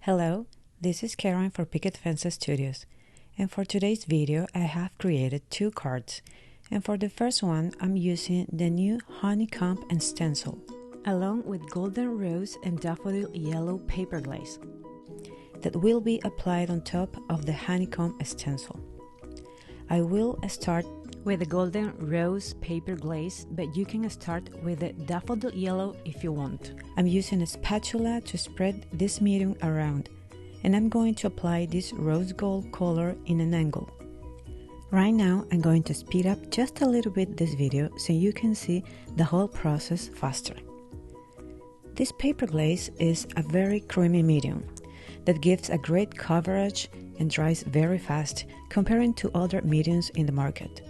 Hello, this is Karen for Picket Fence Studios, and for today's video I have created two cards, and for the first one I'm using the new Honeycomb and Stencil, along with golden rose and daffodil yellow paper glaze that will be applied on top of the Honeycomb stencil. I will start with the golden rose paper glaze, but you can start with the daffodil yellow if you want. I'm using a spatula to spread this medium around, and I'm going to apply this rose gold color in an angle. Right now I'm going to speed up just a little bit this video so you can see the whole process faster. This paper glaze is a very creamy medium that gives a great coverage and dries very fast comparing to other mediums in the market.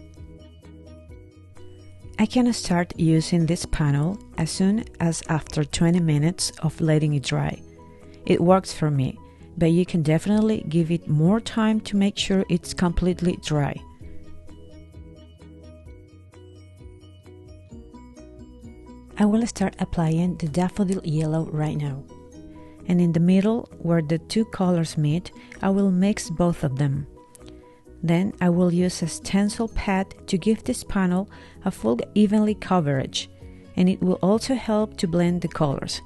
I can start using this panel as soon as after 20 minutes of letting it dry. It works for me, but you can definitely give it more time to make sure it's completely dry. I will start applying the daffodil yellow right now. And in the middle, where the two colors meet, I will mix both of them. Then I will use a stencil pad to give this panel a full evenly coverage, and it will also help to blend the colors.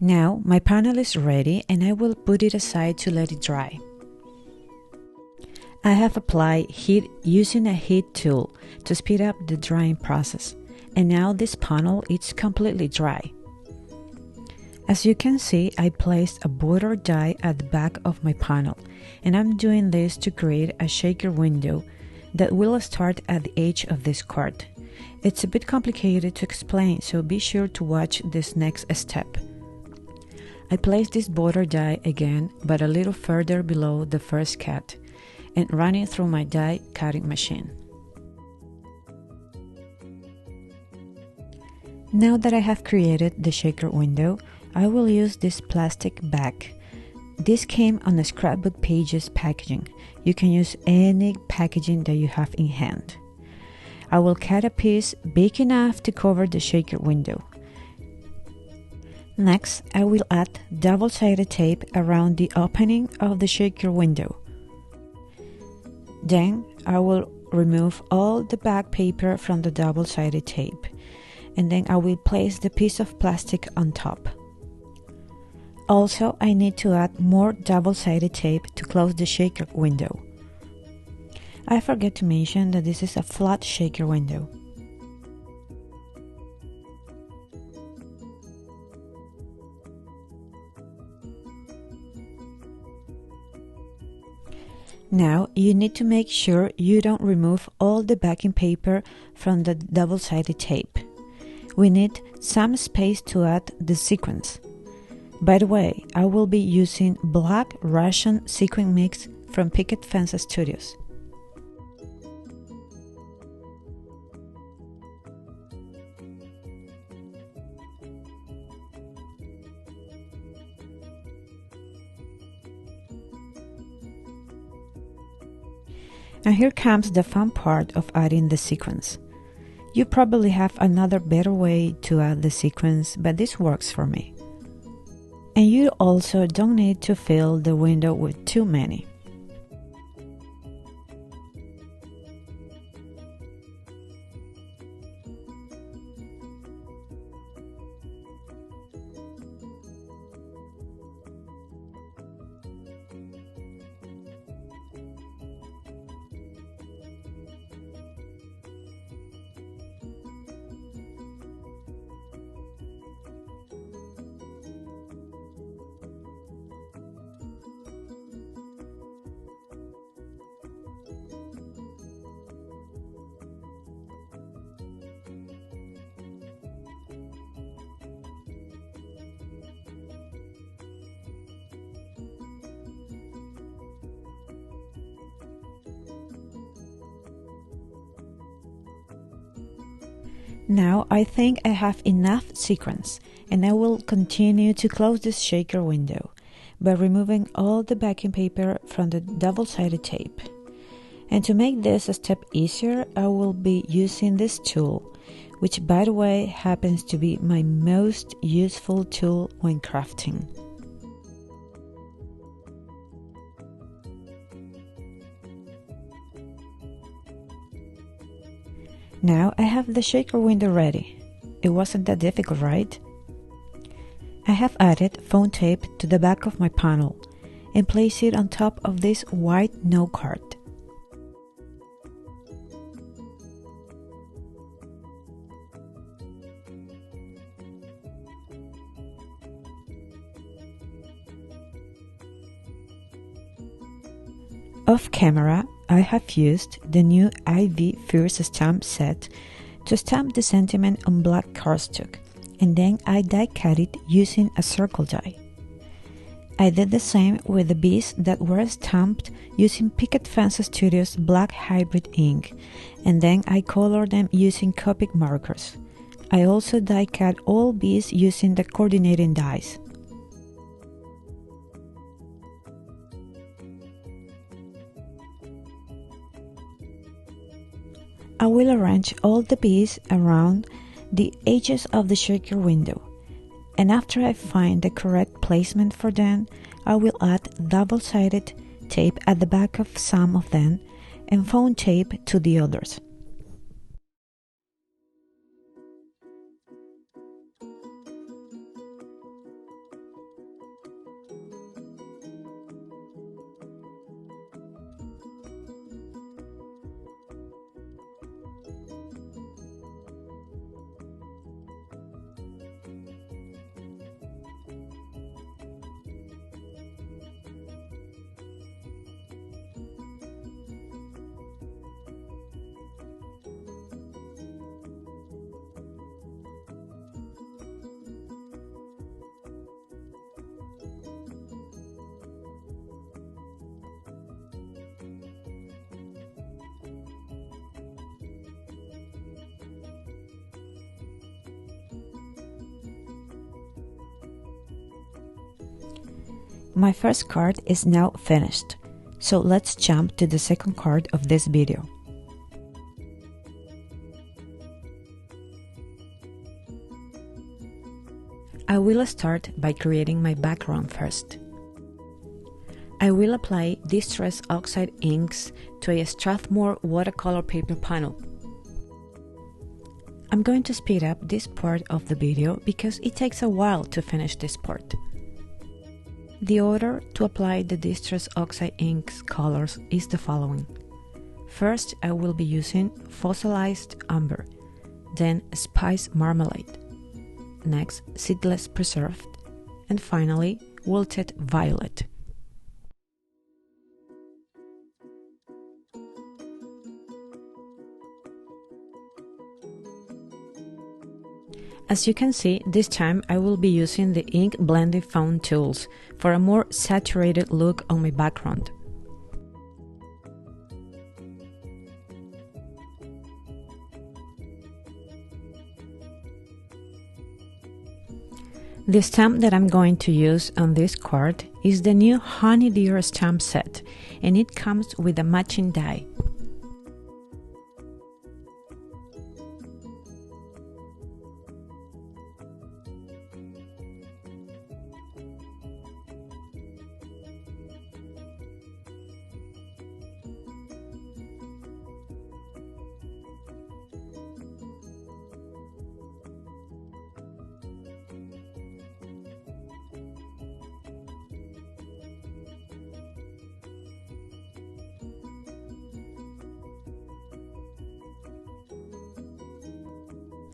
Now my panel is ready and I will put it aside to let it dry. I have applied heat using a heat tool to speed up the drying process, and now this panel is completely dry. As you can see, I placed a border die at the back of my panel, and I'm doing this to create a shaker window that will start at the edge of this card. It's a bit complicated to explain, so be sure to watch this next step. I placed this border die again, but a little further below the first cut, and run it through my die cutting machine. Now that I have created the shaker window, I will use this plastic bag. This came on a scrapbook pages packaging. You can use any packaging that you have in hand. I will cut a piece big enough to cover the shaker window. Next, I will add double-sided tape around the opening of the shaker window. Then, I will remove all the back paper from the double-sided tape, and then I will place the piece of plastic on top. Also, I need to add more double-sided tape to close the shaker window. I forget to mention that this is a flat shaker window. Now, you need to make sure you don't remove all the backing paper from the double-sided tape. We need some space to add the sequins. By the way, I will be using black Russian sequin mix from Picket Fence Studios. And here comes the fun part of adding the sequins. You probably have another better way to add the sequins, but this works for me. And you also don't need to fill the window with too many. Now I think I have enough sequins, and I will continue to close this shaker window by removing all the backing paper from the double-sided tape. And to make this a step easier, I will be using this tool, which by the way happens to be my most useful tool when crafting. Now I have the shaker window ready. It wasn't that difficult, right? I have added foam tape to the back of my panel and place it on top of this white note card. Off camera, I have used the new IV Fierce stamp set to stamp the sentiment on black cardstock, and then I die cut it using a circle die. I did the same with the bees that were stamped using Picket Fence Studios black hybrid ink, and then I colored them using Copic markers. I also die cut all bees using the coordinating dies. I will arrange all the bees around the edges of the shaker window, and after I find the correct placement for them, I will add double-sided tape at the back of some of them and foam tape to the others. My first card is now finished, so let's jump to the second card of this video. I will start by creating my background first. I will apply Distress Oxide inks to a Strathmore watercolor paper panel. I'm going to speed up this part of the video because it takes a while to finish this part. The order to apply the Distress Oxide inks colors is the following. First, I will be using fossilized umber, then spice marmalade, next seedless preserved, and finally wilted violet. As you can see, this time I will be using the ink blending foam tools for a more saturated look on my background. The stamp that I'm going to use on this card is the new Honeycomb stamp set, and it comes with a matching die.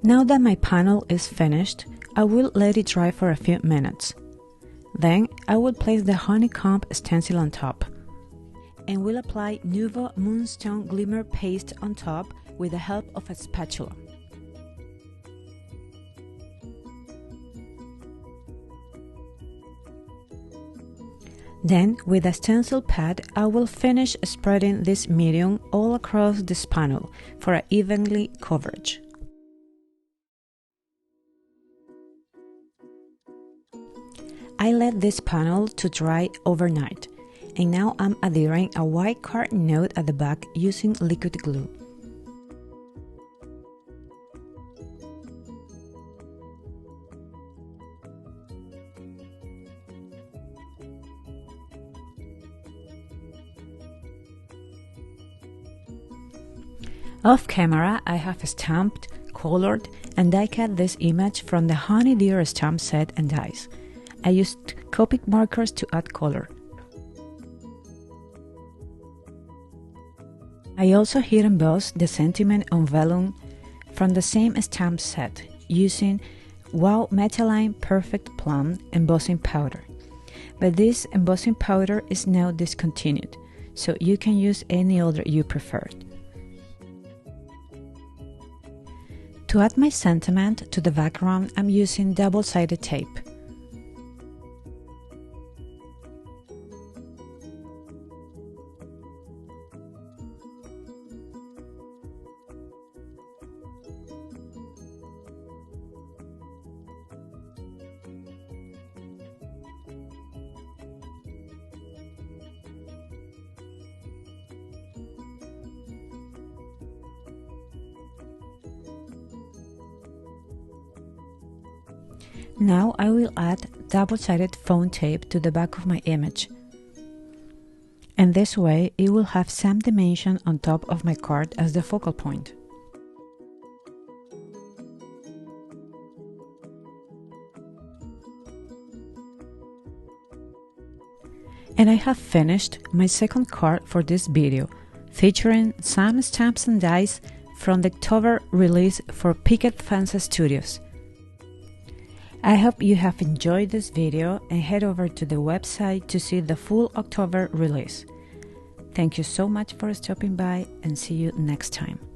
Now that my panel is finished, I will let it dry for a few minutes. Then I will place the Honeycomb stencil on top and will apply Nuvo Moonstone Glimmer paste on top with the help of a spatula. Then, with a stencil pad, I will finish spreading this medium all across this panel for an evenly coverage. I let this panel to dry overnight, and now I'm adhering a white card note at the back using liquid glue. Off camera, I have stamped, colored, and die cut this image from the Honey Deer stamp set and dies. I used Copic markers to add color. I also hit embossed the sentiment on vellum from the same stamp set using Wow Metaline Perfect Plum embossing powder. But this embossing powder is now discontinued, so you can use any other you preferred. To add my sentiment to the background, I'm using double-sided tape. Now I will add double-sided foam tape to the back of my image. And this way it will have some dimension on top of my card as the focal point. And I have finished my second card for this video, featuring some stamps and dies from the October release for Picket Fence Studios. I hope you have enjoyed this video and head over to the website to see the full October release. Thank you so much for stopping by and see you next time.